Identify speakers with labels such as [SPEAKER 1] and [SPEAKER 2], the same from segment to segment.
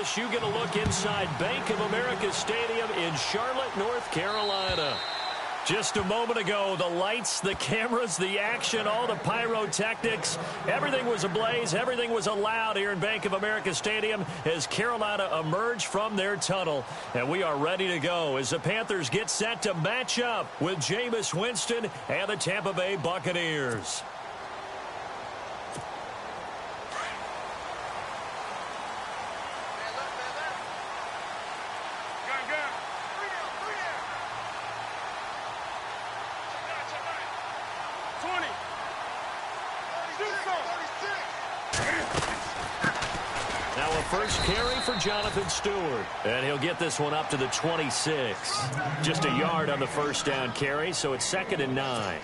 [SPEAKER 1] this, you get a look inside Bank of America Stadium in Charlotte, North Carolina. Just a moment ago, the lights, the cameras, the action, all the pyrotechnics, everything was ablaze, everything was allowed here in Bank of America Stadium as Carolina emerged from their tunnel. And we are ready to go as the Panthers get set to match up with Jameis Winston and the Tampa Bay Buccaneers. Now a first carry for Jonathan Stewart. And he'll get this one up to the 26. Just a yard on the first down carry, so it's 2nd and 9.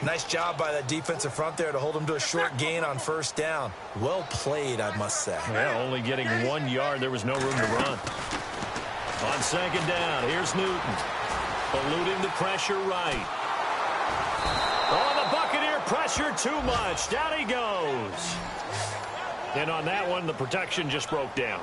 [SPEAKER 2] Nice job by that defensive front there to hold him to a short gain on first down. Well played, I must say.
[SPEAKER 1] Yeah, only getting 1 yard. There was no room to run. On 2nd down, here's Newton. Eluding the pressure right. Oh, the Buccaneer pressure too much. Down he goes. And on that one, the protection just broke down.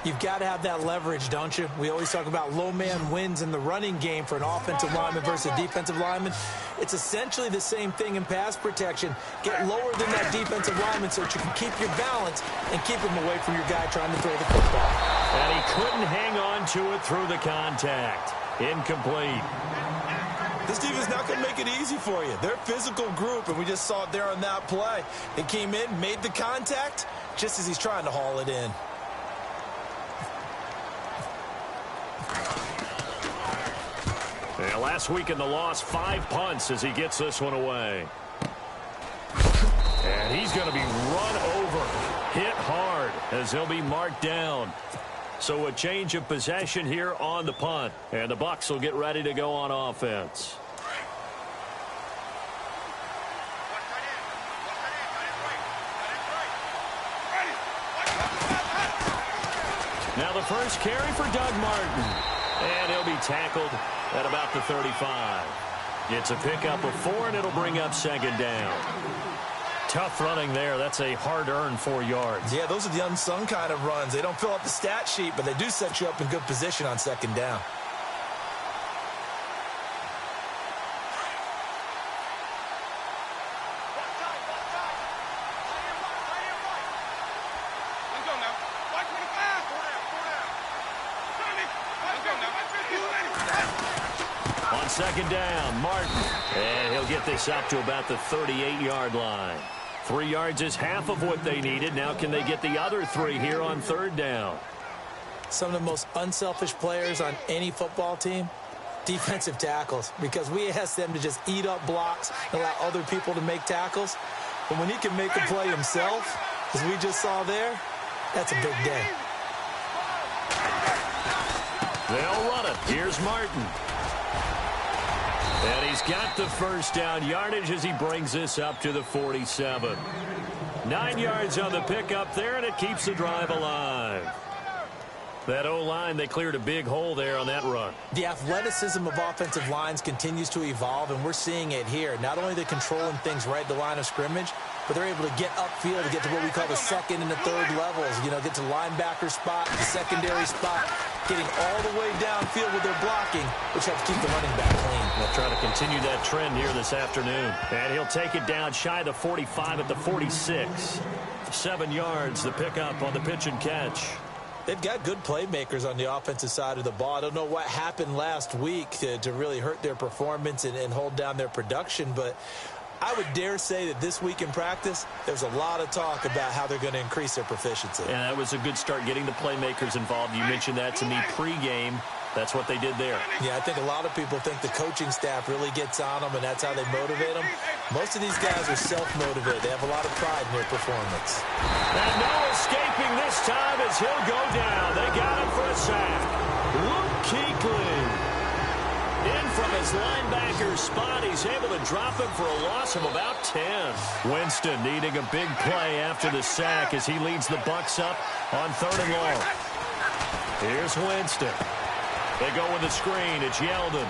[SPEAKER 2] You've got to have that leverage, don't you? We always talk about low man wins in the running game for an offensive lineman versus a defensive lineman. It's essentially the same thing in pass protection. Get lower than that defensive lineman so that you can keep your balance and keep him away from your guy trying to throw the football.
[SPEAKER 1] And he couldn't hang on to it through the contact. Incomplete.
[SPEAKER 2] This team is not going to make it easy for you. They're a physical group, and we just saw it there on that play. They came in, made the contact, just as he's trying to haul it in.
[SPEAKER 1] Yeah, last week in the loss, 5 punts as he gets this one away. And he's going to be run over, hit hard, as he'll be marked down. So a change of possession here on the punt. And the Bucs will get ready to go on offense. Now the first carry for Doug Martin. And he'll be tackled at about the 35. It's a pickup of 4, and it'll bring up 2nd down. Tough running there. That's a hard-earned 4 yards.
[SPEAKER 2] Yeah, those are the unsung kind of runs. They don't fill up the stat sheet, but they do set you up in good position on 2nd down.
[SPEAKER 1] On 2nd down, Martin. And he'll get this up to about the 38-yard line. 3 yards is half of what they needed. Now can they get the other 3 here on 3rd down?
[SPEAKER 2] Some of the most unselfish players on any football team, defensive tackles, because we ask them to just eat up blocks and allow other people to make tackles. But when he can make a play himself, as we just saw there, that's a big day.
[SPEAKER 1] They'll run it. Here's Martin. And he's got the first down yardage as he brings this up to the 47. 9 yards on the pickup there, and it keeps the drive alive. That O-line, they cleared a big hole there on that run.
[SPEAKER 2] The athleticism of offensive lines continues to evolve, and we're seeing it here. Not only are they controlling things right at the line of scrimmage, but they're able to get upfield to get to what we call the 2nd and the 3rd levels. You know, get to linebacker spot, the secondary spot, getting all the way downfield with their blocking, which helps keep the running back clean.
[SPEAKER 1] They'll try to continue that trend here this afternoon. And he'll take it down shy of the 45 at the 46. 7 yards, the pickup on the pitch and catch.
[SPEAKER 2] They've got good playmakers on the offensive side of the ball. I don't know what happened last week to really hurt their performance and hold down their production, but I would dare say that this week in practice, there's a lot of talk about how they're going to increase their proficiency.
[SPEAKER 1] Yeah, that was a good start getting the playmakers involved. You mentioned that to me pregame. That's what they did there.
[SPEAKER 2] Yeah, I think a lot of people think the coaching staff really gets on them, and that's how they motivate them. Most of these guys are self-motivated. They have a lot of pride in their performance.
[SPEAKER 1] And no escaping this time as he'll go down. They got him for a sack. Luke Kuechly. In from his linebacker spot, he's able to drop him for a loss of about 10. Winston needing a big play after the sack as he leads the Bucs up on 3rd and long. Here's Winston. They go with the screen. It's Yeldon.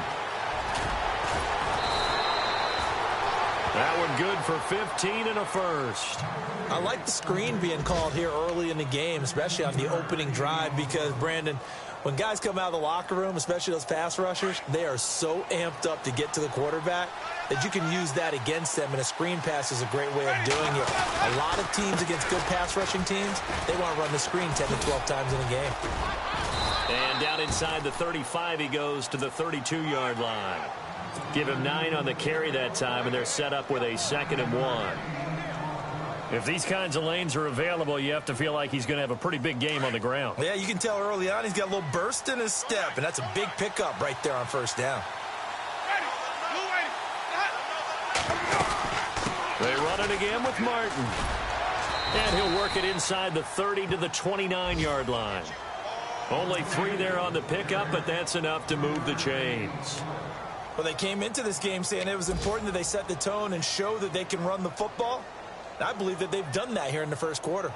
[SPEAKER 1] That one good for 15 and a first.
[SPEAKER 2] I like the screen being called here early in the game, especially on the opening drive, because, Brandon, when guys come out of the locker room, especially those pass rushers, they are so amped up to get to the quarterback that you can use that against them, and a screen pass is a great way of doing it. A lot of teams against good pass rushing teams, they want to run the screen 10 to 12 times in a game.
[SPEAKER 1] And down inside the 35, he goes to the 32-yard line. Give him 9 on the carry that time, and they're set up with a 2nd and 1. If these kinds of lanes are available, you have to feel like he's going to have a pretty big game on the ground.
[SPEAKER 2] Yeah, you can tell early on he's got a little burst in his step, and that's a big pickup right there on first down.
[SPEAKER 1] They run it again with Martin. And he'll work it inside the 30 to the 29-yard line. Only 3 there on the pickup, but that's enough to move the chains.
[SPEAKER 2] Well, they came into this game saying it was important that they set the tone and show that they can run the football. And I believe that they've done that here in the first quarter.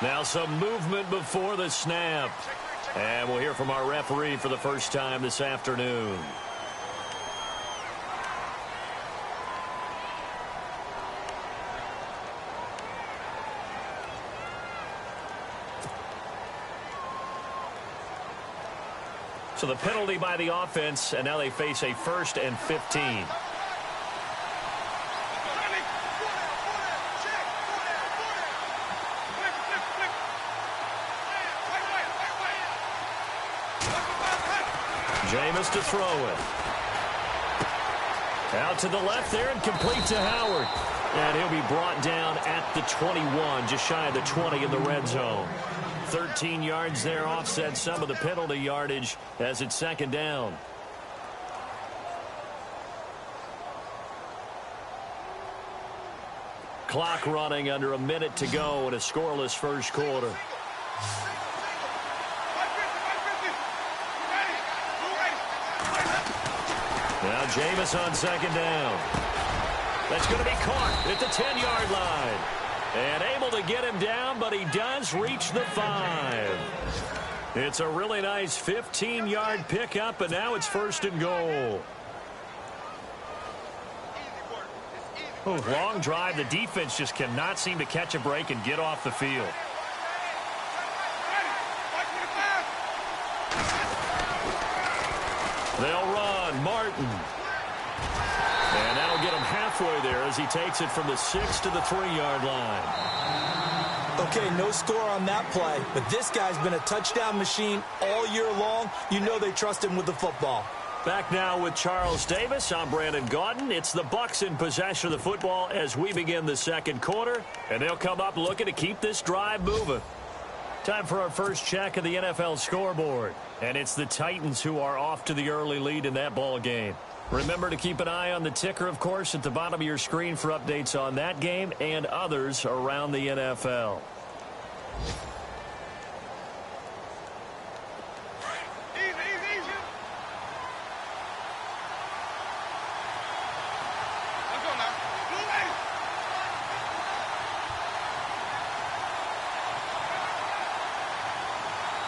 [SPEAKER 1] Now some movement before the snap. And we'll hear from our referee for the first time this afternoon. So the penalty by the offense, and now they face a 1st and 15. Jameis to throw it. Out to the left there and complete to Howard. And he'll be brought down at the 21, just shy of the 20 in the red zone. 13 yards there, offset some of the penalty yardage as it's 2nd down. Clock running under a minute to go in a scoreless first quarter. Now Jameis on 2nd down. That's going to be caught at the 10-yard line. And able to get him down, but he does reach the 5. It's a really nice 15-yard pickup, and now it's 1st and goal. Long drive. The defense just cannot seem to catch a break and get off the field. They'll run. Martin. And that'll get him halfway there as he takes it from the 6 to the 3-yard line.
[SPEAKER 2] Okay, no score on that play, but this guy's been a touchdown machine all year long. You know they trust him with the football.
[SPEAKER 1] Back now with Charles Davis. I'm Brandon Gaudin. It's the Bucs in possession of the football as we begin the 2nd quarter, and they'll come up looking to keep this drive moving. Time for our first check of the NFL scoreboard, and it's the Titans who are off to the early lead in that ball game. Remember to keep an eye on the ticker, of course, at the bottom of your screen for updates on that game and others around the NFL.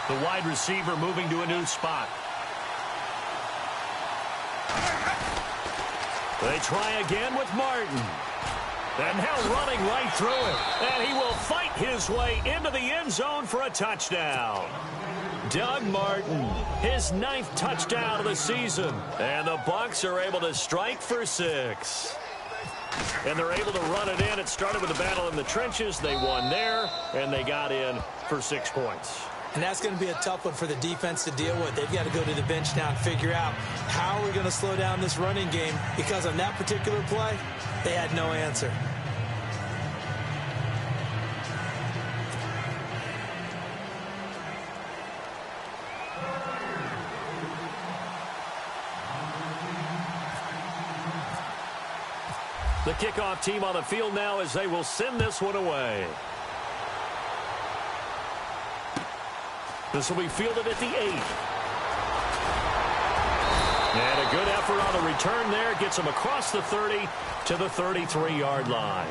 [SPEAKER 1] The wide receiver moving to a new spot. They try again with Martin. And now running right through it. And he will fight his way into the end zone for a touchdown. Doug Martin, his 9th touchdown of the season. And the Bucs are able to strike for 6. And they're able to run it in. It started with a battle in the trenches. They won there, and they got in for 6 points.
[SPEAKER 2] And that's going to be a tough one for the defense to deal with. They've got to go to the bench now and figure out how we're going to slow down this running game, because on that particular play, they had no answer.
[SPEAKER 1] The kickoff team on the field now as they will send this one away. This will be fielded at the 8. And a good effort on the return there. Gets him across the 30 to the 33-yard line.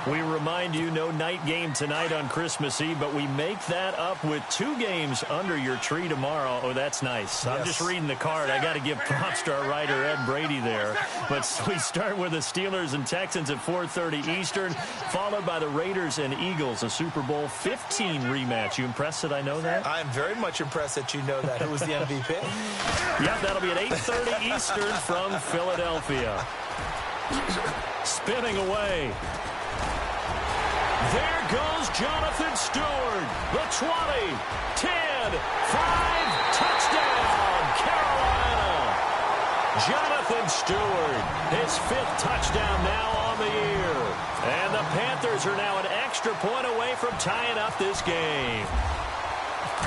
[SPEAKER 1] We remind you, no night game tonight on Christmas Eve, but we make that up with 2 games under your tree tomorrow. Oh, that's nice. Yes. I'm just reading the card. I got to give props to our writer, Ed Brady, there. But we start with the Steelers and Texans at 4:30 Eastern, followed by the Raiders and Eagles, a Super Bowl 15 rematch. You impressed that I know that?
[SPEAKER 2] I'm very much impressed that you know that. Who was the MVP?
[SPEAKER 1] Yep, that'll be at 8:30 Eastern from Philadelphia. Spinning away. There goes Jonathan Stewart. The 20, 10, 5, touchdown, Carolina. Jonathan Stewart, his 5th touchdown now on the year. And the Panthers are now an extra point away from tying up this game.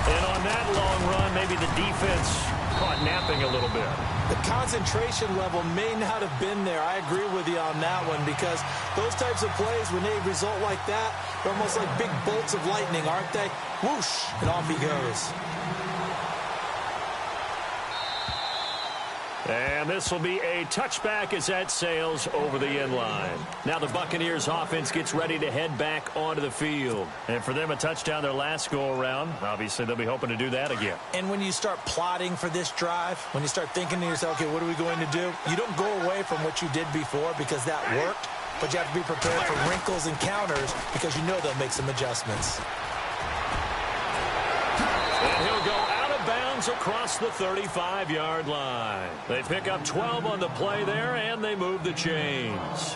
[SPEAKER 1] And on that long run, maybe the defense caught napping a little bit.
[SPEAKER 2] The concentration level may not have been there. I agree with you on that one, because those types of plays, when they result like that, they're almost like big bolts of lightning, aren't they? Whoosh, and off he goes.
[SPEAKER 1] And this will be a touchback as that sails over the end line. Now the Buccaneers offense gets ready to head back onto the field. And for them, a touchdown their last go-around. Obviously, they'll be hoping to do that again.
[SPEAKER 2] And when you start plotting for this drive, when you start thinking to yourself, okay, what are we going to do? You don't go away from what you did before because that worked, but you have to be prepared for wrinkles and counters because you know they'll make some adjustments.
[SPEAKER 1] And he'll go out of bounds across the 35-yard line. They pick up 12 on the play there, and they move the chains.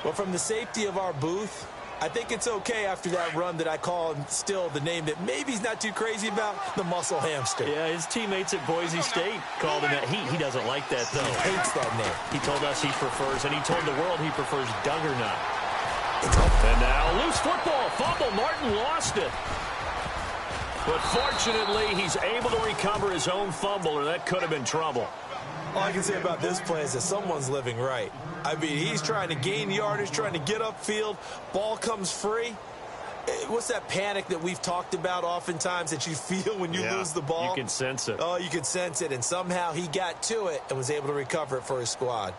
[SPEAKER 2] Well, from the safety of our booth, I think it's okay after that run that I call him still the name that maybe he's not too crazy about, the muscle hamster.
[SPEAKER 1] Yeah, his teammates at Boise State called him that. He doesn't like that, though.
[SPEAKER 2] He hates that name.
[SPEAKER 1] He told us he prefers, and he told the world he prefers Duggernutt. And now, loose football. Fumble. Martin lost it. But fortunately, he's able to recover his own fumble, or that could have been trouble.
[SPEAKER 2] All I can say about this play is that someone's living right. I mean, he's trying to gain yardage, trying to get upfield. Ball comes free. What's that panic that we've talked about oftentimes that you feel when you lose the ball?
[SPEAKER 1] You can sense it.
[SPEAKER 2] Oh, you can sense it. And somehow he got to it and was able to recover it for his squad.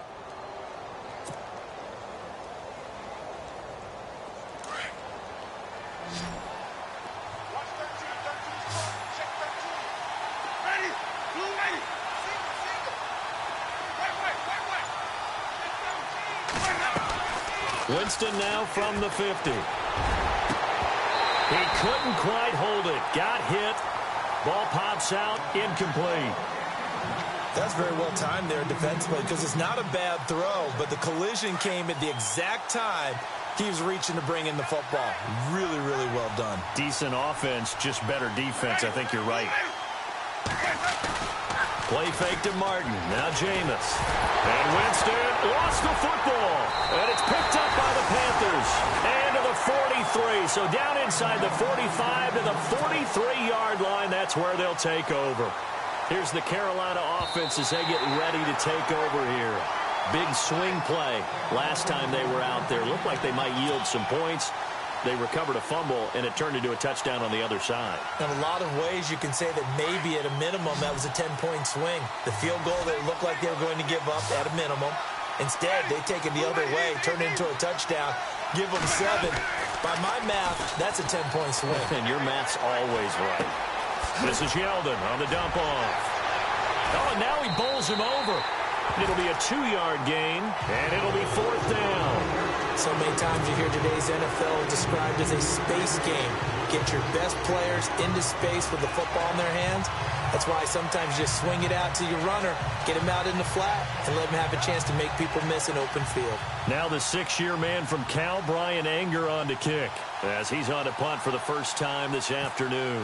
[SPEAKER 1] Winston now from the 50. He couldn't quite hold it. Got hit. Ball pops out. Incomplete.
[SPEAKER 2] That's very well timed there defensively because it's not a bad throw, but the collision came at the exact time he was reaching to bring in the football. Really, really well done.
[SPEAKER 1] Decent offense, just better defense. I think you're right. Play fake to Martin. Now Jameis. And Winston lost the football. And it's picked up by the Panthers. And to the 43. So down inside the 45 to the 43-yard line. That's where they'll take over. Here's the Carolina offense as they get ready to take over here. Big swing play last time they were out there. Looked like they might yield some points. They recovered a fumble, and it turned into a touchdown on the other side.
[SPEAKER 2] In a lot of ways, you can say that maybe at a minimum that was a 10-point swing. The field goal that looked like they were going to give up at a minimum. Instead, they take it the other way, turn it into a touchdown, give them 7. By my math, that's a 10-point swing.
[SPEAKER 1] And your math's always right. This is Yeldon on the dump off. Oh, and now he bowls him over. It'll be a 2-yard gain, and it'll be 4th down.
[SPEAKER 2] So many times you hear today's NFL described as a space game. Get your best players into space with the football in their hands. That's why sometimes you just swing it out to your runner, get him out in the flat, and let him have a chance to make people miss an open field.
[SPEAKER 1] Now the 6-year man from Cal, Brian Anger, on to kick, as he's on to punt for the first time this afternoon.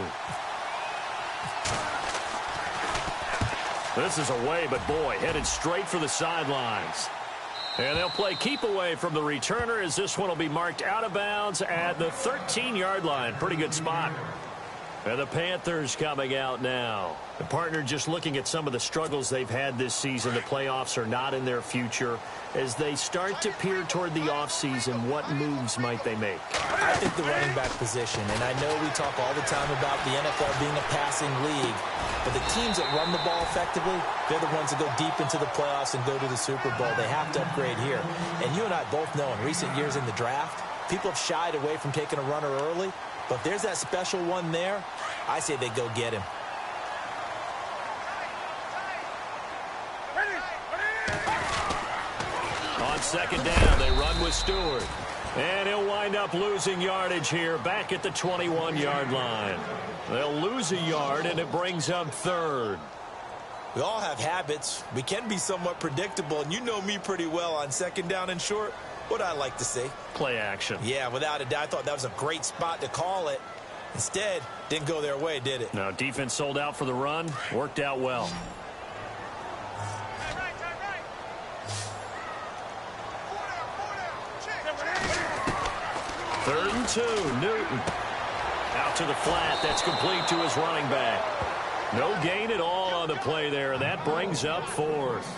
[SPEAKER 1] This is away, but boy, headed straight for the sidelines. And they'll play keep away from the returner as this one will be marked out of bounds at the 13-yard line. Pretty good spot. And the Panthers coming out now. The partner just looking at some of the struggles they've had this season. The playoffs are not in their future. As they start to peer toward the offseason, what moves might they make?
[SPEAKER 2] I think the running back position, and I know we talk all the time about the NFL being a passing league, but the teams that run the ball effectively, they're the ones that go deep into the playoffs and go to the Super Bowl. They have to upgrade here. And you and I both know in recent years in the draft, people have shied away from taking a runner early. But if there's that special one there, I say they go get him.
[SPEAKER 1] On second down, they run with Stewart. And he'll wind up losing yardage here back at the 21-yard line. They'll lose a yard, and it brings up third.
[SPEAKER 2] We all have habits. We can be somewhat predictable, and you know me pretty well on second down and short. What I like to say?
[SPEAKER 1] Play action.
[SPEAKER 2] Yeah, without a doubt. I thought that was a great spot to call it. Instead, didn't go their way, did it?
[SPEAKER 1] No, defense sold out for the run. Worked out well. Third and 2, Newton. Out to the flat. That's complete to his running back. No gain at all on the play there. That brings up fourth.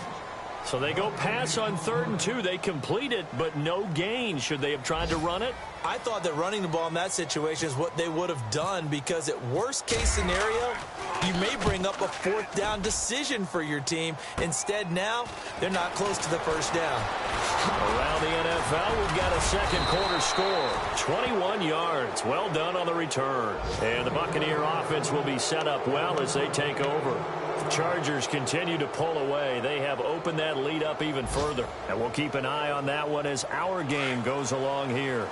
[SPEAKER 1] So they go pass on 3rd and 2. They complete it, but no gain. Should they have tried to run it?
[SPEAKER 2] I thought that running the ball in that situation is what they would have done, because at worst case scenario, you may bring up a 4th down decision for your team. Instead, now they're not close to the first down.
[SPEAKER 1] Around the NFL, we've got a second quarter score. 21 yards. Well done on the return. And the Buccaneer offense will be set up well as they take over. The Chargers continue to pull away. They have opened that lead up even further. And we'll keep an eye on that one as our game goes along here.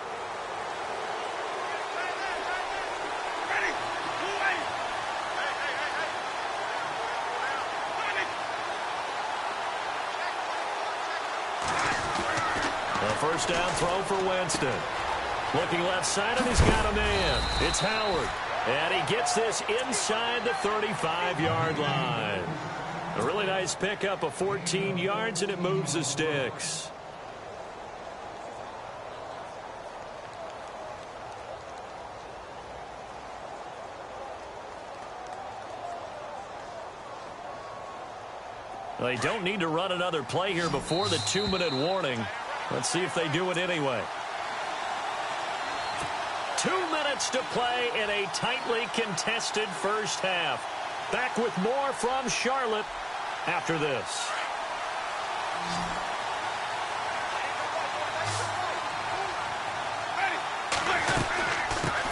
[SPEAKER 1] First down throw for Winston. Looking left side, and he's got a man. It's Howard. And he gets this inside the 35-yard line. A really nice pickup of 14 yards, and it moves the sticks. They don't need to run another play here before the 2-minute warning. Let's see if they do it anyway. 2 minutes to play in a tightly contested first half. Back with more from Charlotte after this.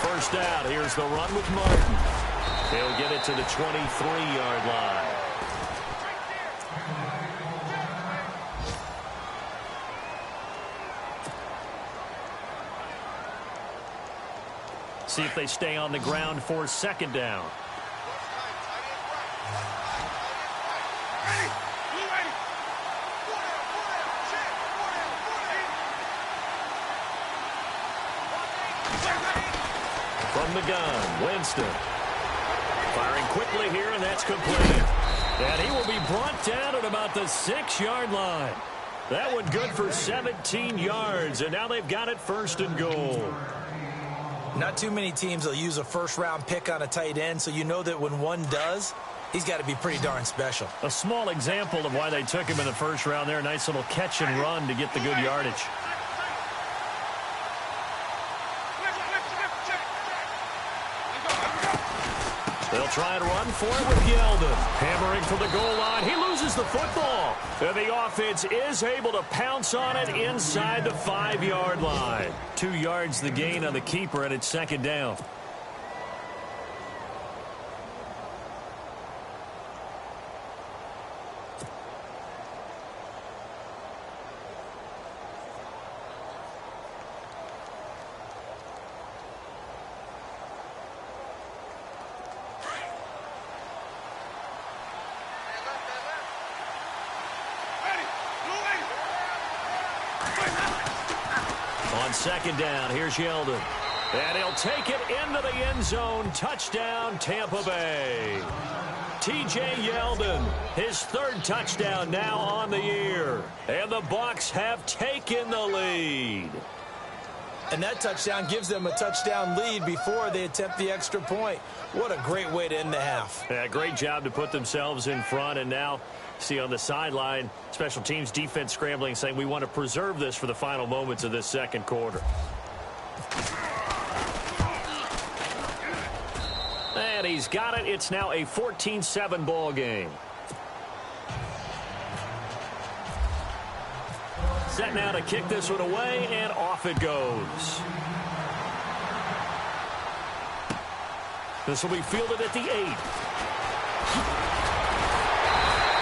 [SPEAKER 1] First down. Here's the run with Martin. He'll get it to the 23-yard line. See if they stay on the ground for second down. From the gun, Winston. Firing quickly here, and that's complete. And he will be brought down at about the 6-yard line. That one good for 17 yards, and now they've got it 1st and goal.
[SPEAKER 2] Not too many teams will use a first-round pick on a tight end, so you know that when one does, he's got to be pretty darn special.
[SPEAKER 1] A small example of why they took him in the first round there. Nice little catch and run to get the good yardage. They'll try and run for it with Yeldon. Hammering for the goal line. He loses the football. And the offense is able to pounce on it inside the 5-yard line. 2 yards the gain on the keeper, and it's second down. Second down, here's Yeldon. And he'll take it into the end zone. Touchdown, Tampa Bay. T.J. Yeldon, his 3rd touchdown now on the year. And the Bucs have taken the lead.
[SPEAKER 2] And that touchdown gives them a touchdown lead before they attempt the extra point. What a great way to end the half.
[SPEAKER 1] Yeah, great job to put themselves in front. And now, see on the sideline, special teams defense scrambling, saying we want to preserve this for the final moments of this second quarter. And he's got it. It's now a 14-7 ball game. Set now to kick this one away, and off it goes. This will be fielded at the 8.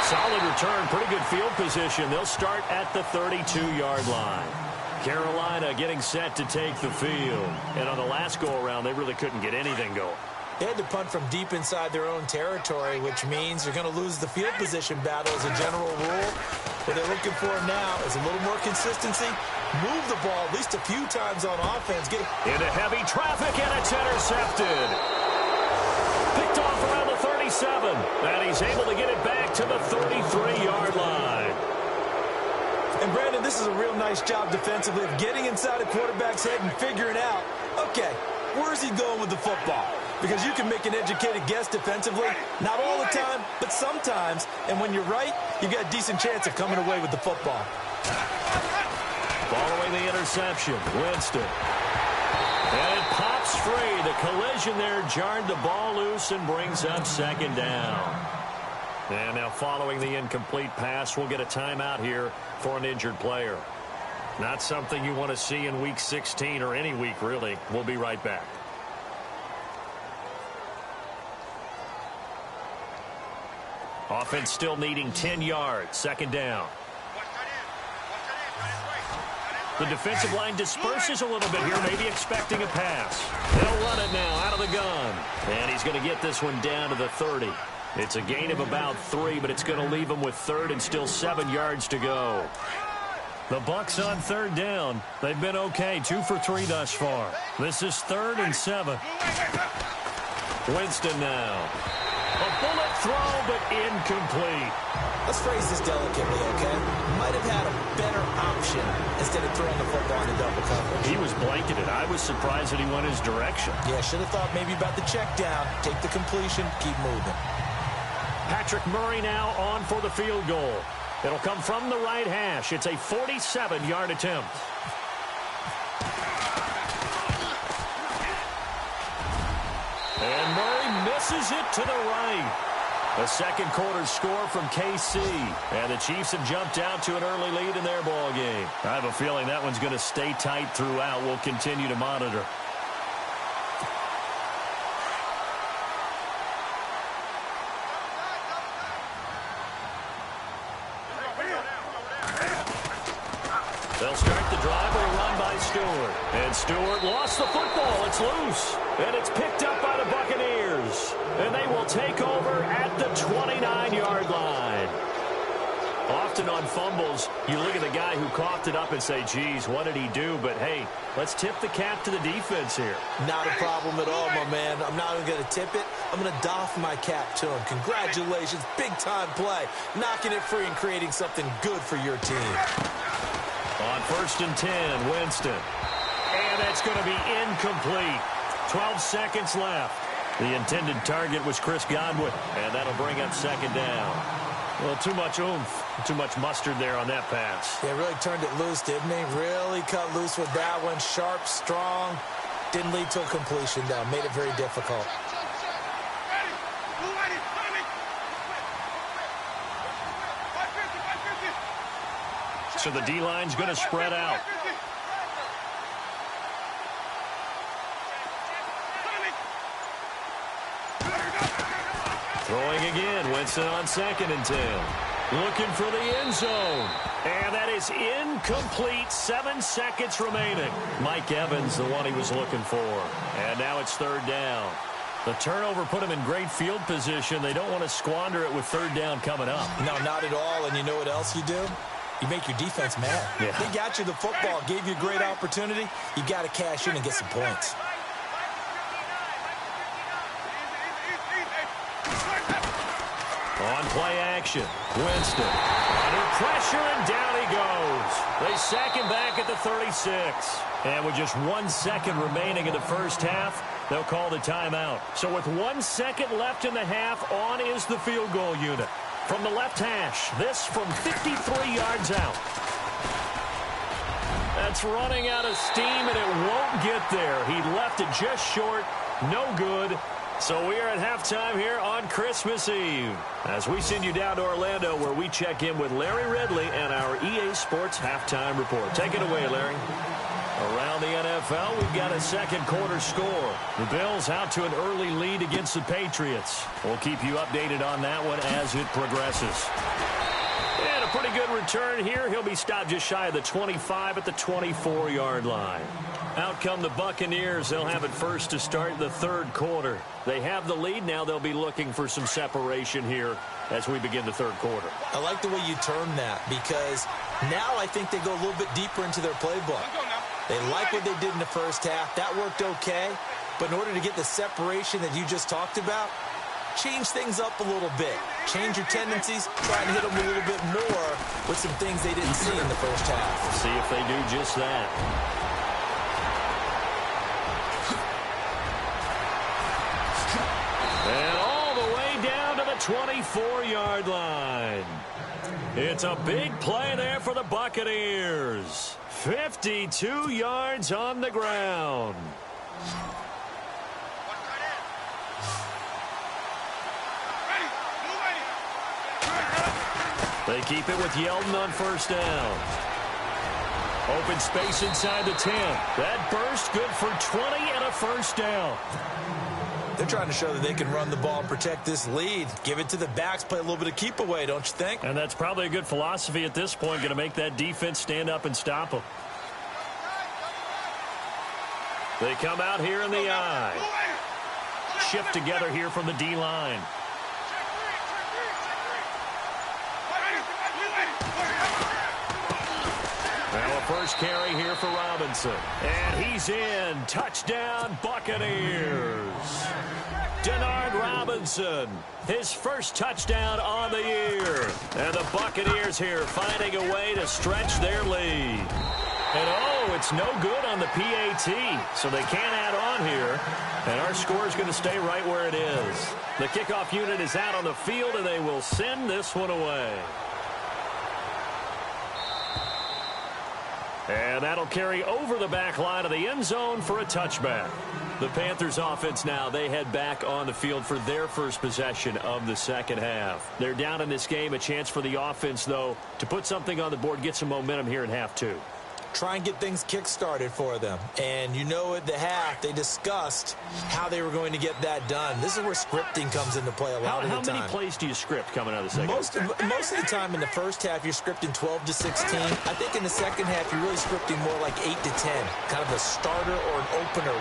[SPEAKER 1] Solid return, pretty good field position. They'll start at the 32-yard line. Carolina getting set to take the field. And on the last go-around, they really couldn't get anything going.
[SPEAKER 2] They had to punt from deep inside their own territory, which means they're going to lose the field position battle as a general rule. What they're looking for now is a little more consistency. Move the ball at least a few times on offense. Get
[SPEAKER 1] into heavy traffic, and it's intercepted. Picked off around the 37. And he's able to get it back to the 33-yard line.
[SPEAKER 2] And, Brandon, this is a real nice job defensively of getting inside a quarterback's head and figuring out, okay, where's he going with the football? Because you can make an educated guess defensively. Not all the time, but sometimes. And when you're right, you've got a decent chance of coming away with the football.
[SPEAKER 1] Following the interception, Winston. And it pops free. The collision there jarred the ball loose and brings up second down. And now following the incomplete pass, we'll get a timeout here for an injured player. Not something you want to see in Week 16 or any week, really. We'll be right back. Offense still needing 10 yards. Second down. The defensive line disperses a little bit here, maybe expecting a pass. They'll run it now out of the gun. And he's going to get this one down to the 30. It's a gain of about 3, but it's going to leave him with third and still 7 yards to go. The Bucs on third down. They've been okay, 2 for 3 thus far. This is 3rd and 7. Winston now. A bullet throw, but incomplete.
[SPEAKER 2] Let's phrase this delicately, okay? Might have had a better option instead of throwing the football into double coverage.
[SPEAKER 1] He was blanketed. I was surprised that he went his direction.
[SPEAKER 2] Yeah, should have thought maybe about the check down. Take the completion, keep moving.
[SPEAKER 1] Patrick Murray now on for the field goal. It'll come from the right hash. It's a 47-yard attempt. And Murray misses it to the right. A second quarter score from KC. And the Chiefs have jumped out to an early lead in their ball game. I have a feeling that one's going to stay tight throughout. We'll continue to monitor. They'll start the drive with a run by Stewart. And Stewart lost the football. It's loose. And it's picked up by the Buccaneers. And they will take over at the 29-yard line. Often on fumbles, you look at the guy who coughed it up and say, geez, what did he do? But, hey, let's tip the cap to the defense here.
[SPEAKER 2] Not a problem at all, my man. I'm not even going to tip it. I'm going to doff my cap to him. Congratulations. Big-time play. Knocking it free and creating something good for your team.
[SPEAKER 1] On 1st and 10, Winston. And that's going to be incomplete. 12 seconds left. The intended target was Chris Godwin. And that'll bring up second down. Well, too much oomph, too much mustard there on that pass.
[SPEAKER 2] Yeah, really turned it loose, didn't he? Really cut loose with that one. Sharp, strong. Didn't lead to a completion, though. Made it very difficult.
[SPEAKER 1] So the D-line's going to spread out. Throwing again. Winston on 2nd and 10. Looking for the end zone. And that is incomplete. 7 seconds remaining. Mike Evans, the one he was looking for. And now it's 3rd down. The turnover put him in great field position. They don't want to squander it with 3rd down coming up.
[SPEAKER 2] No, not at all. And you know what else you do? You make your defense mad.
[SPEAKER 1] Yeah.
[SPEAKER 2] They got you the football, gave you a great opportunity. You got to cash in and get some points.
[SPEAKER 1] On play action, Winston under pressure, and down he goes. They sack him back at the 36. And with just 1 second remaining in the first half, they'll call the timeout. So with 1 second left in the half, on is the field goal unit. From the left hash, this from 53 yards out. That's running out of steam, and it won't get there. He left it just short. No good. So we are at halftime here on Christmas Eve as we send you down to Orlando, where we check in with Larry Ridley and our EA Sports Halftime Report. Take it away, Larry. Around the NFL, we've got a second quarter score. The Bills out to an early lead against the Patriots. We'll keep you updated on that one as it progresses. And a pretty good return here. He'll be stopped just shy of the 25 at the 24-yard line. Out come the Buccaneers. They'll have it first to start the third quarter. They have the lead. Now they'll be looking for some separation here as we begin the third quarter.
[SPEAKER 2] I like the way you term that, because now I think they go a little bit deeper into their playbook. They like what they did in the first half. That worked okay. But in order to get the separation that you just talked about, change things up a little bit. Change your tendencies. Try and hit them a little bit more with some things they didn't see in the first half.
[SPEAKER 1] See if they do just that. And all the way down to the 24-yard line. It's a big play there for the Buccaneers. 52 yards on the ground. They keep it with Yeldon on first down. Open space inside the 10. That burst good for 20 and a first down.
[SPEAKER 2] They're trying to show that they can run the ball and protect this lead. Give it to the backs, play a little bit of keep away, don't you think?
[SPEAKER 1] And that's probably a good philosophy at this point, going to make that defense stand up and stop them. They come out here in the I. Shift together here from the D-line. Well, a first carry here for Robinson. And he's in. Touchdown, Buccaneers. Denard Robinson, his first touchdown on the year. And the Buccaneers here finding a way to stretch their lead. And, oh, it's no good on the PAT, so they can't add on here. And our score is going to stay right where it is. The kickoff unit is out on the field, and they will send this one away. And that'll carry over the back line of the end zone for a touchback. The Panthers offense now, they head back on the field for their first possession of the second half. They're down in this game. A chance for the offense, though, to put something on the board, get some momentum here in half two.
[SPEAKER 2] Try and get things kick-started for them. And you know at the half, they discussed how they were going to get that done. This is where scripting comes into play a lot of the time.
[SPEAKER 1] How many plays do you script coming out of the second half?
[SPEAKER 2] Most of the time in the first half, you're scripting 12 to 16. I think in the second half, you're really scripting more like 8 to 10. Kind of a starter or an opener,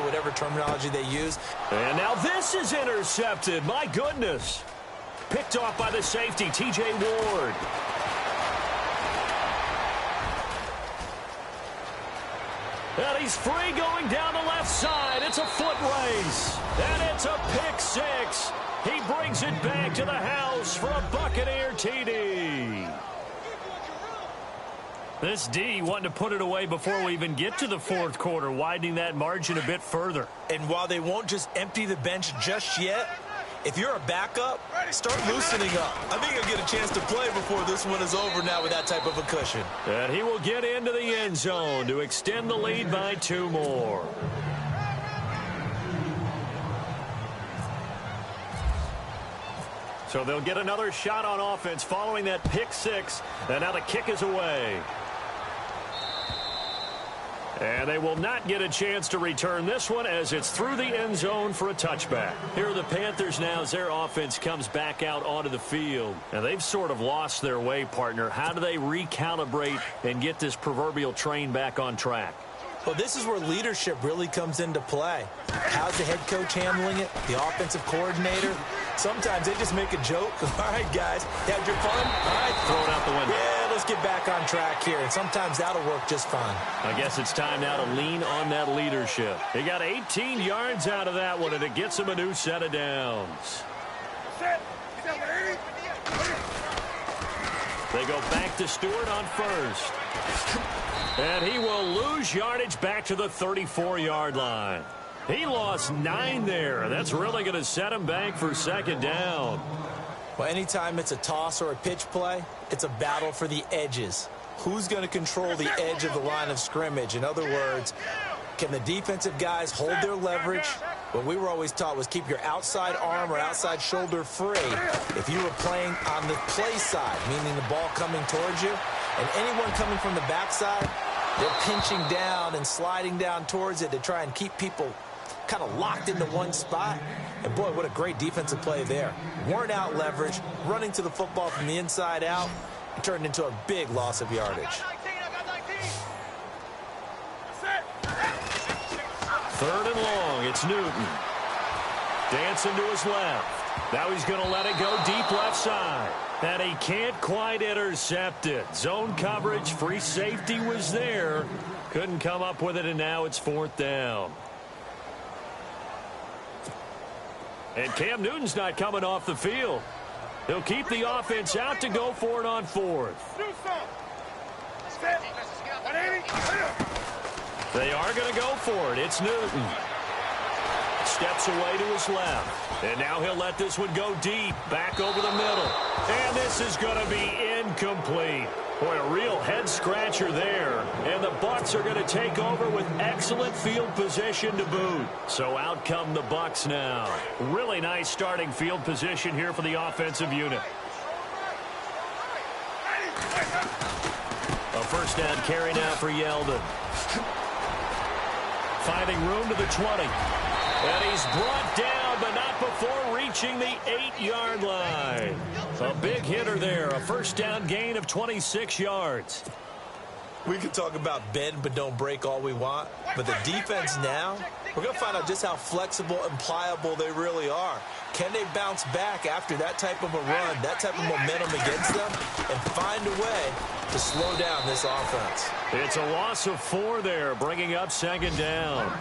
[SPEAKER 2] whatever terminology they use.
[SPEAKER 1] And now this is intercepted. My goodness. Picked off by the safety, T.J. Ward. And he's free going down the left side. It's a foot race. And it's a pick six. He brings it back to the house for a Buccaneer TD. This D wanting to put it away before we even get to the fourth quarter, widening that margin a bit further.
[SPEAKER 2] And while they won't just empty the bench just yet, if you're a backup, start loosening up. I think you'll get a chance to play before this one is over now with that type of a cushion.
[SPEAKER 1] And he will get into the end zone to extend the lead by 2 more. So they'll get another shot on offense following that pick six. And now the kick is away. And they will not get a chance to return this one as it's through the end zone for a touchback. Here are the Panthers now as their offense comes back out onto the field. And they've sort of lost their way, partner. How do they recalibrate and get this proverbial train back on track?
[SPEAKER 2] Well, this is where leadership really comes into play. How's the head coach handling it? The offensive coordinator? Sometimes they just make a joke. All right, guys, had your fun? All right,
[SPEAKER 1] throw it out the window.
[SPEAKER 2] Yeah, let's get back on track here. And sometimes that'll work just fine.
[SPEAKER 1] I guess it's time now to lean on that leadership. He got 18 yards out of that one, and it gets him a new set of downs. They go back to Stewart on first. And he will lose yardage back to the 34-yard line. He lost 9 there. That's really going to set him back for second down.
[SPEAKER 2] Well, anytime it's a toss or a pitch play, it's a battle for the edges. Who's going to control the edge of the line of scrimmage? In other words, can the defensive guys hold their leverage? What we were always taught was keep your outside arm or outside shoulder free if you were playing on the play side, meaning the ball coming towards you. And anyone coming from the backside, they're pinching down and sliding down towards it to try and keep people kind of locked into one spot. And, boy, what a great defensive play there. Worn out leverage, running to the football from the inside out, and turned into a big loss of yardage.
[SPEAKER 1] Third and long, it's Newton. Dancing to his left. Now he's going to let it go deep left side. And he can't quite intercept it. Zone coverage, free safety was there. Couldn't come up with it, and now it's fourth down. And Cam Newton's not coming off the field. He'll keep the offense out to go for it on fourth. They are going to go for it. It's Newton. Steps away to his left. And now he'll let this one go deep. Back over the middle. And this is going to be incomplete. Boy, a real head-scratcher there. And the Bucs are going to take over with excellent field position to boot. So out come the Bucs now. Really nice starting field position here for the offensive unit. A first down carry now for Yeldon. Finding room to the 20. And he's brought down, but not before reaching the 8-yard line. A big hitter there. A first down gain of 26 yards.
[SPEAKER 2] We can talk about bend but don't break all we want, but the defense now, we're going to find out just how flexible and pliable they really are. Can they bounce back after that type of a run, that type of momentum against them, and find a way to slow down this offense?
[SPEAKER 1] It's a loss of 4 there, bringing up second down.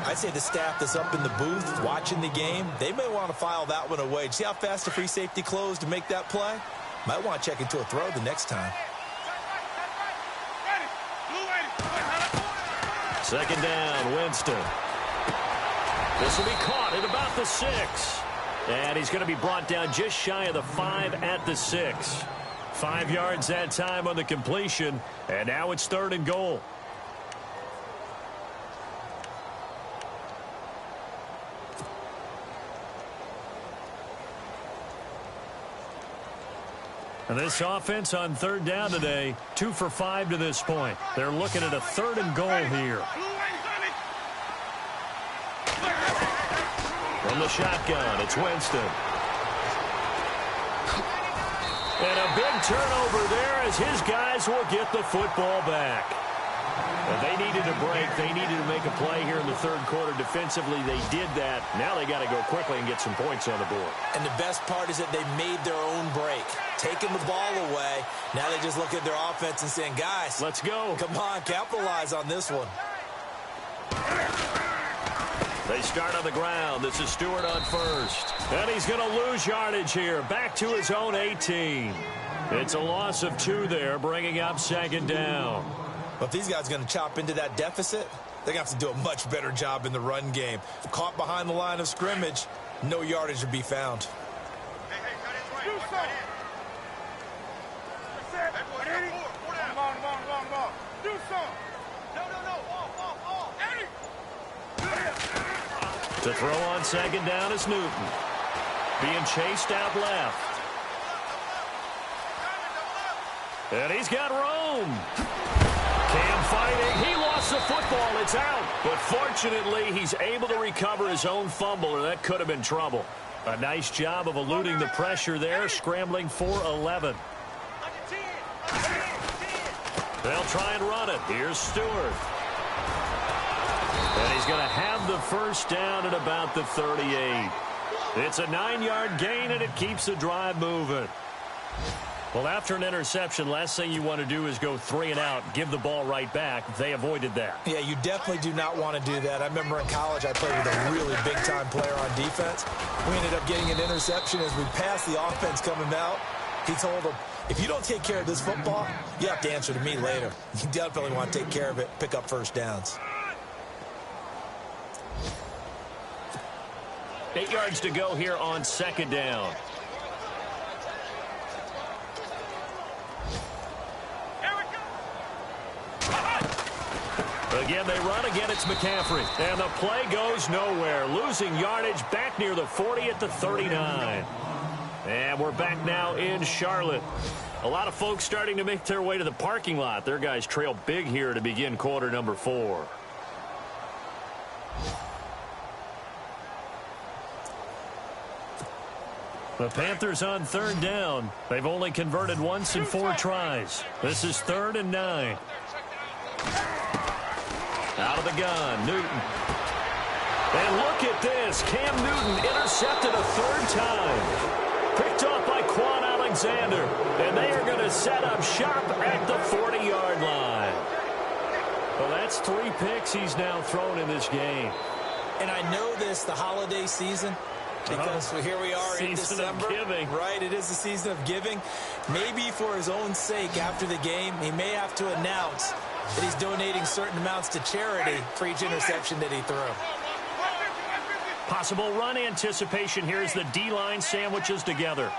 [SPEAKER 2] I'd say the staff that's up in the booth watching the game, they may want to file that one away. See how fast the free safety closed to make that play? Might want to check into a throw the next time.
[SPEAKER 1] Second down, Winston. This will be caught at about the 6. And he's going to be brought down just shy of the 5 at the 6. 5 yards that time on the completion. And now it's third and goal. And this offense on third down today, 2 for 5 to this point. They're looking at a third and goal here. From the shotgun, it's Winston. And a big turnover there as his guys will get the football back. And they needed a break. They needed to make a play here in the third quarter. Defensively, they did that. Now they got to go quickly and get some points on the board.
[SPEAKER 2] And the best part is that they made their own break. Taking the ball away. Now they just look at their offense and saying, guys,
[SPEAKER 1] let's go.
[SPEAKER 2] Come on, capitalize on this one.
[SPEAKER 1] They start on the ground. This is Stewart on first. And he's going to lose yardage here. Back to his own 18. It's a loss of 2 there, bringing up second down.
[SPEAKER 2] But if these guys are going to chop into that deficit, they're going to have to do a much better job in the run game. Caught behind the line of scrimmage, no yardage to be found.
[SPEAKER 1] To throw on second down is Newton. Being chased out left. And he's got room. Cam fighting. He lost the football. It's out. But fortunately, he's able to recover his own fumble, or that could have been trouble. A nice job of eluding the pressure there, scrambling for 11. They'll try and run it. Here's Stewart. And he's going to have the first down at about the 38. It's a 9-yard gain, and it keeps the drive moving. Well, after an interception, last thing you want to do is go 3 and out, give the ball right back. They avoided that.
[SPEAKER 2] Yeah, you definitely do not want to do that. I remember in college I played with a really big-time player on defense. We ended up getting an interception as we passed the offense coming out. He told him, If you don't take care of this football, you have to answer to me later. You definitely want to take care of it, pick up first downs.
[SPEAKER 1] 8 yards to go here on second down. Again, they run. Again, it's McCaffrey. And the play goes nowhere. Losing yardage back near the 40 at the 39. And we're back now in Charlotte. A lot of folks starting to make their way to the parking lot. Their guys trail big here to begin quarter number 4. The Panthers on third down. They've only converted once in 4 tries. This is 3rd and 9. Out of the gun, Newton. And look at this. Cam Newton intercepted a 3rd time. Picked off by Quan Alexander. And they are going to set up shop at the 40-yard line. Well, that's 3 picks he's now thrown in this game.
[SPEAKER 2] And I know this, the holiday season, because here we are in December. Right, it is the season of giving. Maybe for his own sake after the game, he may have to announce that he's donating certain amounts to charity for each interception that he threw.
[SPEAKER 1] Possible run anticipation here as the D-line sandwiches together.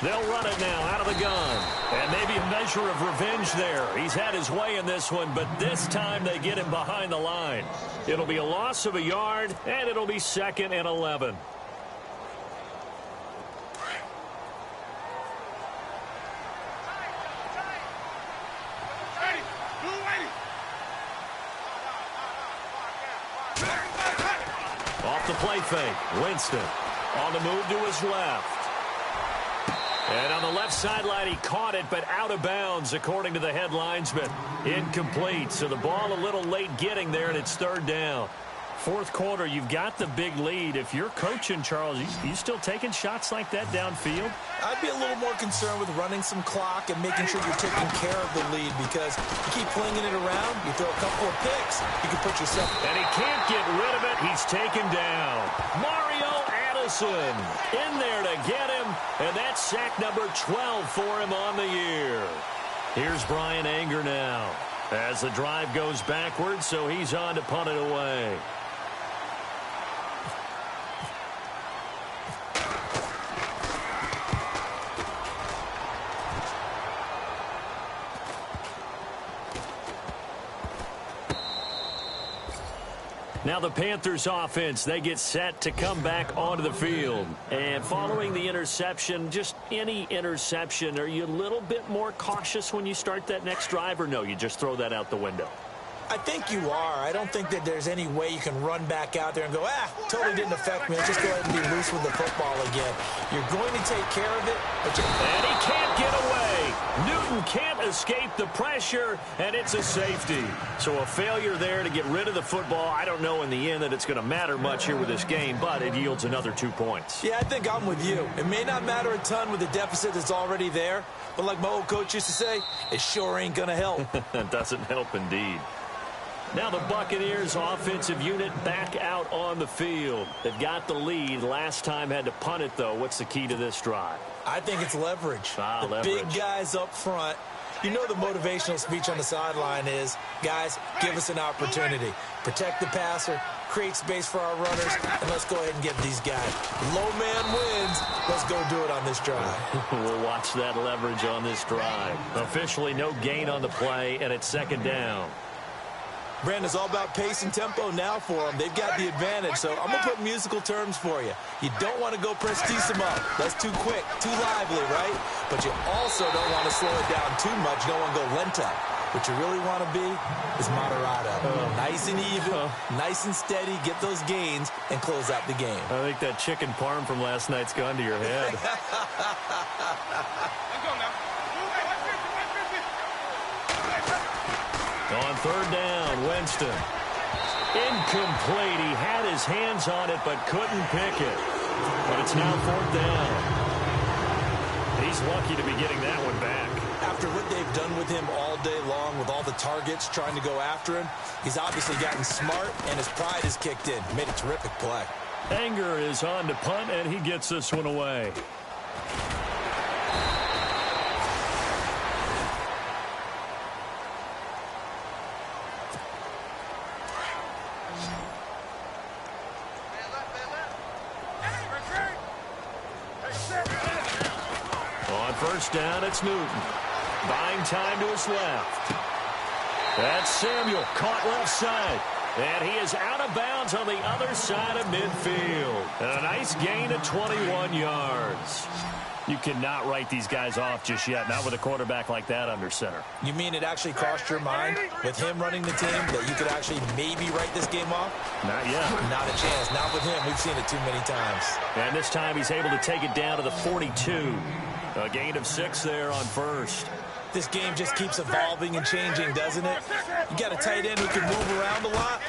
[SPEAKER 1] They'll run it now out of the gun. And maybe a measure of revenge there. He's had his way in this one, but this time they get him behind the line. It'll be a loss of a yard, and it'll be 2nd and 11. Off the play fake, Winston on the move to his left. And on the left sideline, he caught it, but out of bounds, according to the head linesman. Incomplete, so the ball a little late getting there, and it's 3rd down. 4th quarter, you've got the big lead. If you're coaching, Charles, you still taking shots like that downfield?
[SPEAKER 2] I'd be a little more concerned with running some clock and making sure you're taking care of the lead, because you keep flinging it around, you throw a couple of picks, you can put yourself...
[SPEAKER 1] And he can't get rid of it. He's taken down. Mario Addison in there to get him, and that's sack number 12 for him on the year. Here's Brian Anger now as the drive goes backwards, so he's on to punt it away. Now the Panthers offense, they get set to come back onto the field. And following the interception, just any interception, are you a little bit more cautious when you start that next drive, or no, you just throw that out the window?
[SPEAKER 2] I think you are. I don't think that there's any way you can run back out there and go, totally didn't affect me. Let's just go ahead and be loose with the football again. You're going to take care of it, but
[SPEAKER 1] and he can't get away. Newton can't escape the pressure, and it's a safety. So a failure there to get rid of the football. I don't know in the end that it's going to matter much here with this game, but it yields another 2 points.
[SPEAKER 2] Yeah, I think I'm with you. It may not matter a ton with the deficit that's already there, but like my old coach used to say, it sure ain't going to help.
[SPEAKER 1] It doesn't help indeed. Now the Buccaneers offensive unit back out on the field. They've got the lead. Last time had to punt it, though. What's the key to this drive?
[SPEAKER 2] I think it's leverage.
[SPEAKER 1] Leverage.
[SPEAKER 2] Big guys up front. You know the motivational speech on the sideline is, guys, give us an opportunity. Protect the passer, create space for our runners, and let's go ahead and get these guys. Low man wins. Let's go do it on this drive.
[SPEAKER 1] We'll watch that leverage on this drive. Officially no gain on the play, and it's 2nd down.
[SPEAKER 2] Brandon, it's all about pace and tempo now for them. They've got the advantage, so I'm going to put musical terms for you. You don't want to go prestissimo. That's too quick, too lively, right? But you also don't want to slow it down too much. You don't want to go lento. What you really want to be is moderato. Nice and even, nice and steady, get those gains, and close out the game.
[SPEAKER 1] I think that chicken parm from last night's gone to your head. On 3rd down, Winston. Incomplete. He had his hands on it but couldn't pick it. But it's now 4th down. He's lucky to be getting that one back.
[SPEAKER 2] After what they've done with him all day long, with all the targets trying to go after him, he's obviously gotten smart, and his pride has kicked in. Made a terrific play.
[SPEAKER 1] Anger is on to punt, and he gets this one away. On first down, it's Newton. Buying time to his left. That's Samuel, caught left side. And he is out of bounds on the other side of midfield. And a nice gain of 21 yards. You cannot write these guys off just yet, not with a quarterback like that under center.
[SPEAKER 2] You mean it actually crossed your mind with him running the team that you could actually maybe write this game off?
[SPEAKER 1] Not yet.
[SPEAKER 2] Not a chance. Not with him. We've seen it too many times.
[SPEAKER 1] And this time he's able to take it down to the 42. A gain of 6 there on first.
[SPEAKER 2] This game just keeps evolving and changing, doesn't it? You got a tight end who can move around a lot,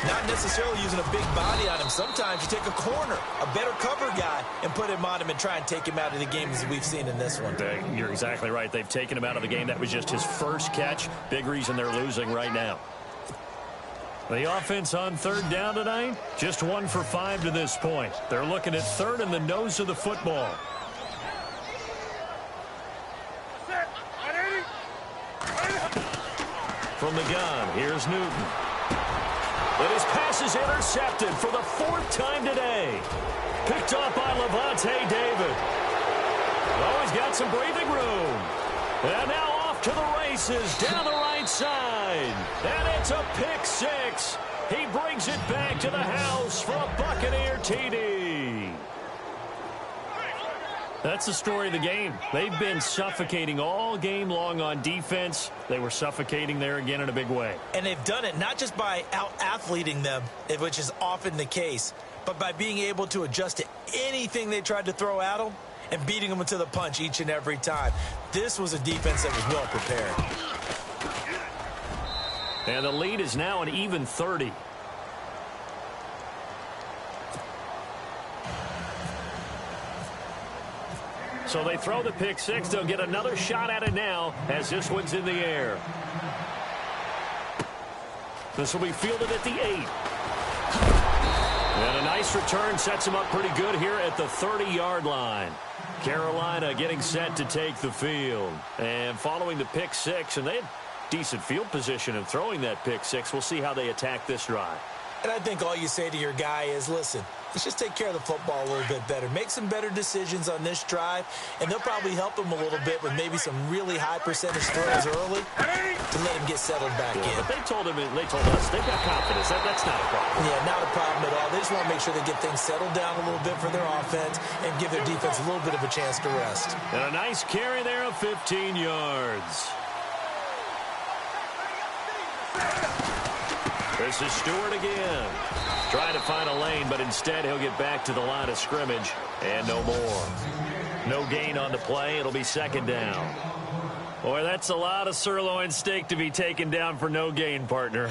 [SPEAKER 2] not necessarily using a big body on him. Sometimes you take a corner, a better cover guy, and put him on him and try and take him out of the game as we've seen in this one.
[SPEAKER 1] You're exactly right. They've taken him out of the game. That was just his first catch. Big reason they're losing right now. The offense on third down tonight, just 1 for 5 to this point. They're looking at third in the nose of the football. From the gun, here's Newton. But his pass is intercepted for the 4th time today. Picked off by Levante David. Oh, he's got some breathing room. And now off to the races down the right side. And it's a pick 6. He brings it back to the house for a Buccaneer TD. That's the story of the game. They've been suffocating all game long on defense. They were suffocating there again in a big way.
[SPEAKER 2] And they've done it not just by out-athleting them, which is often the case, but by being able to adjust to anything they tried to throw at them and beating them to the punch each and every time. This was a defense that was well prepared.
[SPEAKER 1] And the lead is now an even 30. So they throw the pick 6. They'll get another shot at it now as this one's in the air. This will be fielded at the 8. And a nice return sets him up pretty good here at the 30-yard line. Carolina getting set to take the field. And following the pick 6, and they had decent field position in throwing that pick 6. We'll see how they attack this drive.
[SPEAKER 2] And I think all you say to your guy is, listen, let's just take care of the football a little bit better. Make some better decisions on this drive, and they'll probably help him a little bit with maybe some really high percentage throws early to let him get settled back in.
[SPEAKER 1] But they told us they've got confidence. That's not a problem.
[SPEAKER 2] Yeah, not a problem at all. They just want to make sure they get things settled down a little bit for their offense and give their defense a little bit of a chance to rest.
[SPEAKER 1] And a nice carry there of 15 yards. This is Stewart again. Trying to find a lane, but instead he'll get back to the line of scrimmage. And no more. No gain on the play. It'll be 2nd down. Boy, that's a lot of sirloin steak to be taken down for no gain, partner.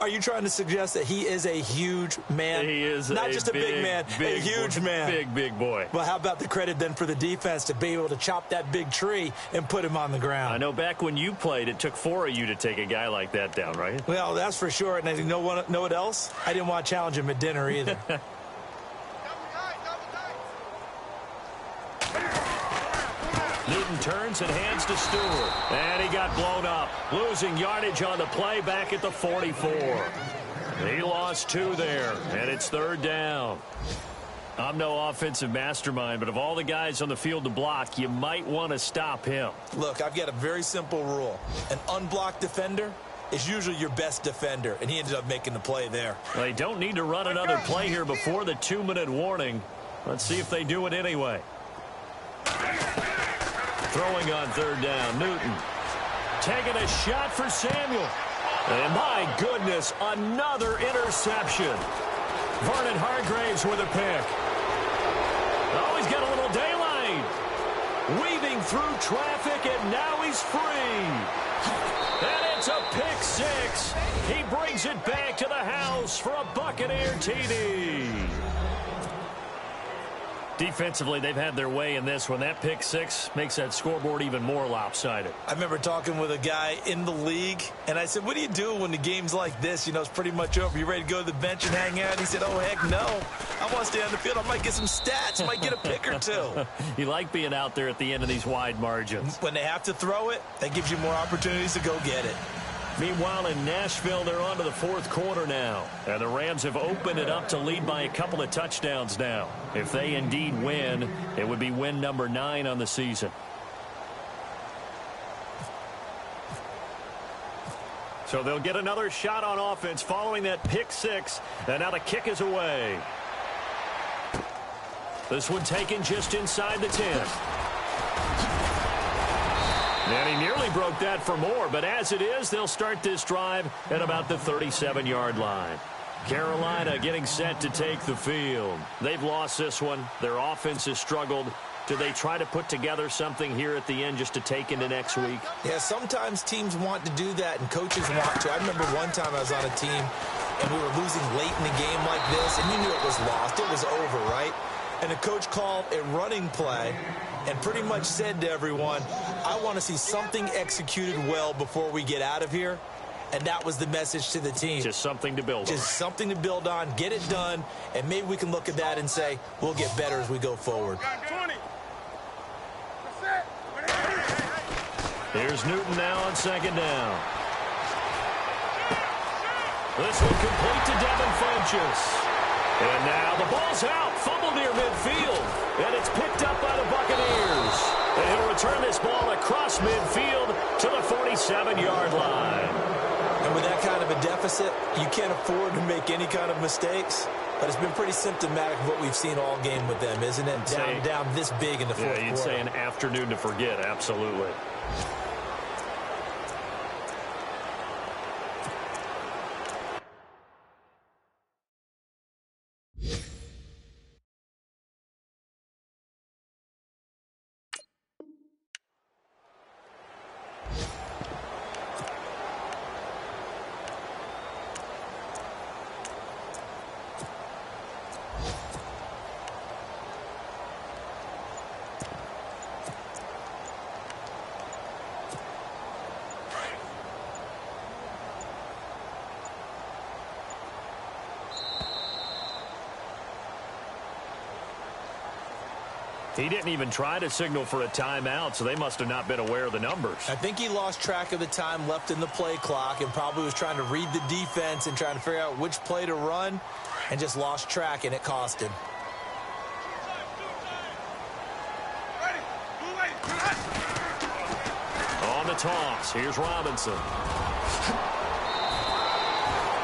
[SPEAKER 2] Are you trying to suggest that he is a huge man?
[SPEAKER 1] He is
[SPEAKER 2] not just a big man, a huge man.
[SPEAKER 1] Big boy.
[SPEAKER 2] Well, how about the credit then for the defense to be able to chop that big tree and put him on the ground?
[SPEAKER 1] I know back when you played, it took 4 of you to take a guy like that down, right?
[SPEAKER 2] Well, that's for sure. And you know what else? I didn't want to challenge him at dinner either.
[SPEAKER 1] Newton turns and hands to Stewart. And he got blown up. Losing yardage on the play back at the 44. He lost 2 there, and it's 3rd down. I'm no offensive mastermind, but of all the guys on the field to block, you might want to stop him.
[SPEAKER 2] Look, I've got a very simple rule. An unblocked defender is usually your best defender, and he ended up making the play there.
[SPEAKER 1] They don't need to run another play here before the 2-minute warning. Let's see if they do it anyway. Throwing on 3rd down, Newton. Taking a shot for Samuel. And my goodness, another interception. Vernon Hargraves with a pick. Oh, he's got a little daylight. Weaving through traffic, and now he's free. And it's a pick 6. He brings it back to the house for a Buccaneer TD. Defensively, they've had their way in this one. That pick 6 makes that scoreboard even more lopsided.
[SPEAKER 2] I remember talking with a guy in the league, and I said, what do you do when the game's like this? You know, it's pretty much over. You ready to go to the bench and hang out? He said, oh, heck no. I want to stay on the field. I might get some stats. Might get a pick or two.
[SPEAKER 1] You like being out there at the end of these wide margins.
[SPEAKER 2] When they have to throw it, that gives you more opportunities to go get it.
[SPEAKER 1] Meanwhile, in Nashville, they're on to the fourth quarter now. And the Rams have opened it up to lead by a couple of touchdowns now. If they indeed win, it would be win number 9 on the season. So they'll get another shot on offense following that pick 6. And now the kick is away. This one taken just inside the 10. And he nearly broke that for more, but as it is, they'll start this drive at about the 37-yard line. Carolina getting set to take the field. They've lost this one. Their offense has struggled. Do they try to put together something here at the end just to take into next week?
[SPEAKER 2] Yeah, sometimes teams want to do that, and coaches want to. I remember one time I was on a team, and we were losing late in the game like this, and you knew it was lost. It was over, right? And the coach called a running play and pretty much said to everyone, I want to see something executed well before we get out of here. And that was the message to the team.
[SPEAKER 1] Just something to build on.
[SPEAKER 2] Just something to build on, get it done, and maybe we can look at that and say, we'll get better as we go forward.
[SPEAKER 1] Here's Newton now on second down. This one complete to Devin Funchess. And now the ball's out. Fumble near midfield. And it's picked up by the Buccaneers. And he'll return this ball across midfield to the 47-yard line.
[SPEAKER 2] And with that kind of a deficit, you can't afford to make any kind of mistakes. But it's been pretty symptomatic of what we've seen all game with them, isn't it? Down this big in the fourth quarter.
[SPEAKER 1] Yeah, you'd say an afternoon to forget. Absolutely. He didn't even try to signal for a timeout, so they must have not been aware of the numbers.
[SPEAKER 2] I think he lost track of the time left in the play clock and probably was trying to read the defense and trying to figure out which play to run and just lost track, and it cost him.
[SPEAKER 1] On the toss, here's Robinson.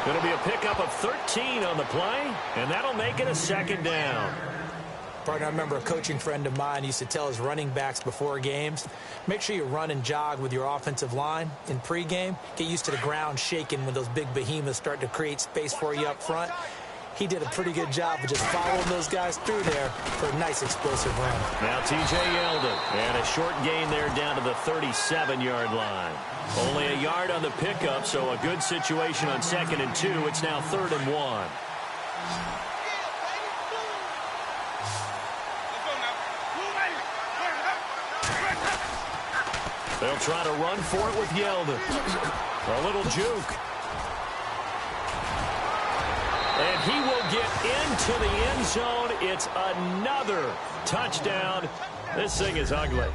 [SPEAKER 1] Going to be a pickup of 13 on the play, and that'll make it a second down.
[SPEAKER 2] Partner, I remember a coaching friend of mine used to tell his running backs before games, make sure you run and jog with your offensive line in pregame. Get used to the ground shaking when those big behemoths start to create space for you up front. He did a pretty good job of just following those guys through there for a nice explosive run.
[SPEAKER 1] Now T.J. Yeldon, and a short gain there down to the 37-yard line. Only a yard on the pickup, so a good situation on 2nd and 2. It's now 3rd and 1. They'll try to run for it with Yeldon. A little juke. And he will get into the end zone. It's another touchdown. This thing is ugly.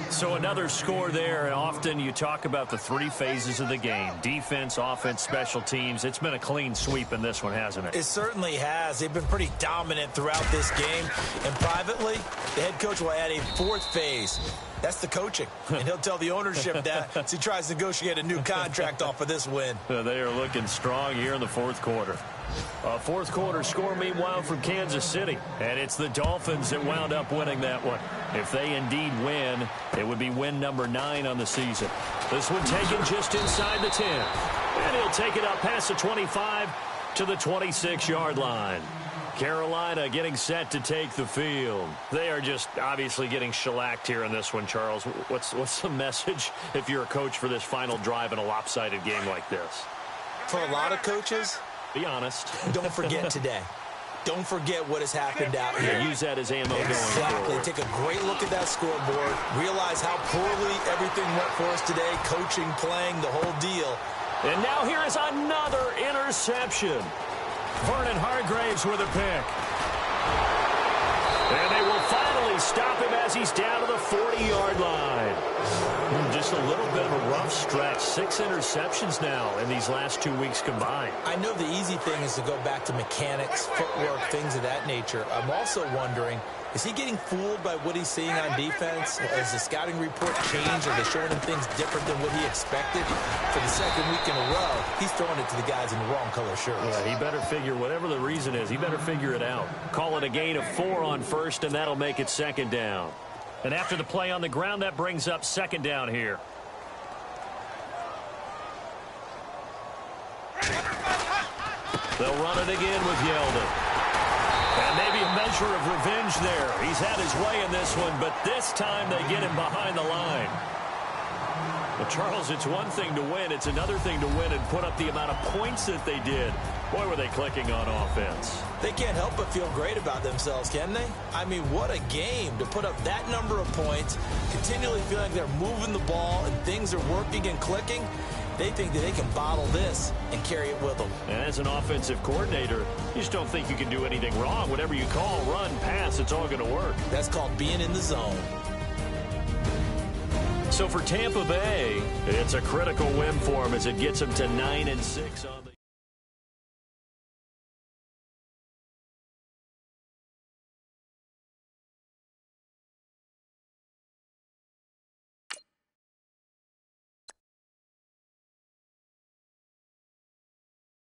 [SPEAKER 1] So another score there, and often you talk about the 3 phases of the game. Defense, offense, special teams. It's been a clean sweep in this one, hasn't it?
[SPEAKER 2] It certainly has. They've been pretty dominant throughout this game. And privately, the head coach will add a 4th phase. That's the coaching. And he'll tell the ownership that as he tries to negotiate a new contract off of this win.
[SPEAKER 1] They are looking strong here in the 4th quarter. A 4th quarter score, meanwhile, from Kansas City. And it's the Dolphins that wound up winning that one. If they indeed win, it would be win number 9 on the season. This one taken just inside the 10. And he'll take it up past the 25 to the 26-yard line. Carolina getting set to take the field. They are just obviously getting shellacked here in this one, Charles. What's the message if you're a coach for this final drive in a lopsided game like this?
[SPEAKER 2] For a lot of coaches,
[SPEAKER 1] be honest.
[SPEAKER 2] Don't forget today. Don't forget what has happened out here.
[SPEAKER 1] Yeah, use that as ammo going
[SPEAKER 2] Exactly.
[SPEAKER 1] forward.
[SPEAKER 2] Take a great look at that scoreboard. Realize how poorly everything went for us today. Coaching, playing, the whole deal.
[SPEAKER 1] And now here is another interception. Vernon Hargreaves with a pick. And they will finally stop him as he's down to the 40-yard line. Just a little bit of a rough stretch. 6 interceptions now in these last 2 weeks combined.
[SPEAKER 2] I know the easy thing is to go back to mechanics, footwork, things of that nature. I'm also wondering, is he getting fooled by what he's seeing on defense? Has the scouting report changed? Are they showing him things different than what he expected? For the second week in a row, he's throwing it to the guys in the wrong color shirts.
[SPEAKER 1] Yeah, he better figure, whatever the reason is, he better figure it out. Call it a gain of 4 on first, and that'll make it second down. And after the play on the ground, that brings up second down here. They'll run it again with Yeldon. And maybe a measure of revenge there. He's had his way in this one, but this time they get him behind the line. But Charles, it's one thing to win. It's another thing to win and put up the amount of points that they did. Boy, were they clicking on offense.
[SPEAKER 2] They can't help but feel great about themselves, can they? I mean, what a game to put up that number of points, continually feel like they're moving the ball and things are working and clicking. They think that they can bottle this and carry it with them.
[SPEAKER 1] And as an offensive coordinator, you just don't think you can do anything wrong. Whatever you call, run, pass, it's all going to work.
[SPEAKER 2] That's called being in the zone.
[SPEAKER 1] So for Tampa Bay, it's a critical win for them as it gets them to 9-6 on the